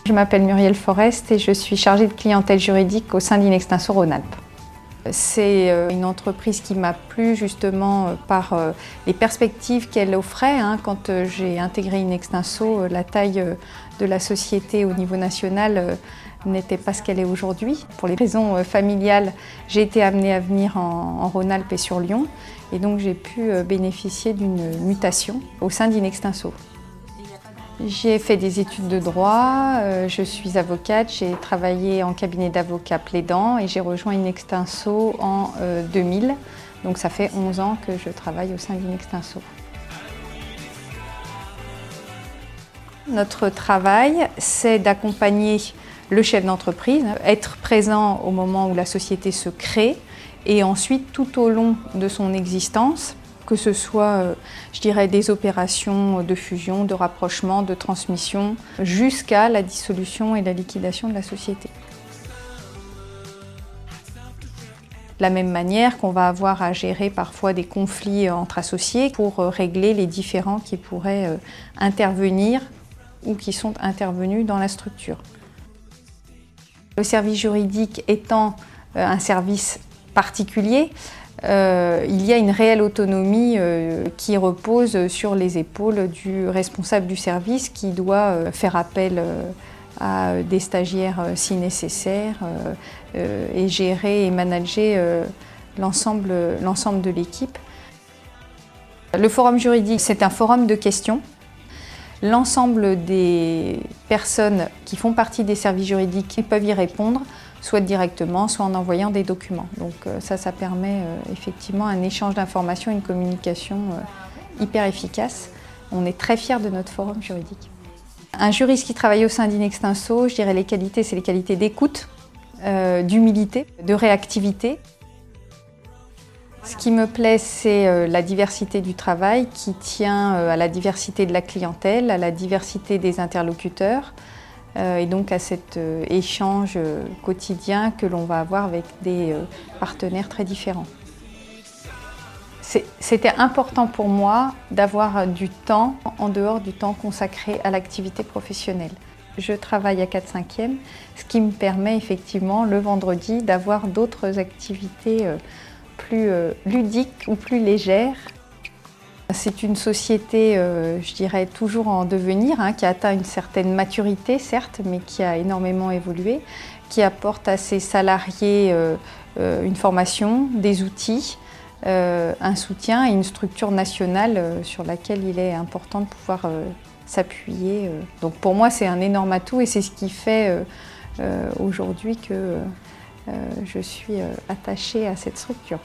Je m'appelle Muriel Forest et je suis chargée de clientèle juridique au sein d'Inextinso Rhône-Alpes. C'est une entreprise qui m'a plu justement par les perspectives qu'elle offrait. Quand j'ai intégré Inextinso, la taille de la société au niveau national n'était pas ce qu'elle est aujourd'hui. Pour les raisons familiales, j'ai été amenée à venir en Rhône-Alpes et sur Lyon et donc j'ai pu bénéficier d'une mutation au sein d'Inextinso. J'ai fait des études de droit, je suis avocate, j'ai travaillé en cabinet d'avocat plaidant et j'ai rejoint Inextinso en 2000. Donc ça fait 11 ans que je travaille au sein d'Inextinso. Notre travail, c'est d'accompagner le chef d'entreprise, être présent au moment où la société se crée et ensuite tout au long de son existence, que ce soit, je dirais, des opérations de fusion, de rapprochement, de transmission, jusqu'à la dissolution et la liquidation de la société. De la même manière qu'on va avoir à gérer parfois des conflits entre associés pour régler les différends qui pourraient intervenir ou qui sont intervenus dans la structure. Le service juridique étant un service particulier, il y a une réelle autonomie qui repose sur les épaules du responsable du service qui doit faire appel à des stagiaires si nécessaire et gérer et manager l'ensemble de l'équipe. Le forum juridique, c'est un forum de questions. L'ensemble des personnes qui font partie des services juridiques peuvent y répondre, soit directement, soit en envoyant des documents. Donc ça permet effectivement un échange d'informations, une communication hyper efficace. On est très fiers de notre forum juridique. Un juriste qui travaille au sein d'Inextinso, je dirais les qualités, c'est les qualités d'écoute, d'humilité, de réactivité. Ce qui me plaît, c'est la diversité du travail qui tient à la diversité de la clientèle, à la diversité des interlocuteurs et donc à cet échange quotidien que l'on va avoir avec des partenaires très différents. C'était important pour moi d'avoir du temps en dehors du temps consacré à l'activité professionnelle. Je travaille à 4/5e, ce qui me permet effectivement le vendredi d'avoir d'autres activités plus ludique ou plus légère. C'est une société, je dirais, toujours en devenir, qui a atteint une certaine maturité, certes, mais qui a énormément évolué, qui apporte à ses salariés une formation, des outils, un soutien et une structure nationale sur laquelle il est important de pouvoir s'appuyer. Donc pour moi, c'est un énorme atout et c'est ce qui fait aujourd'hui que je suis attachée à cette structure.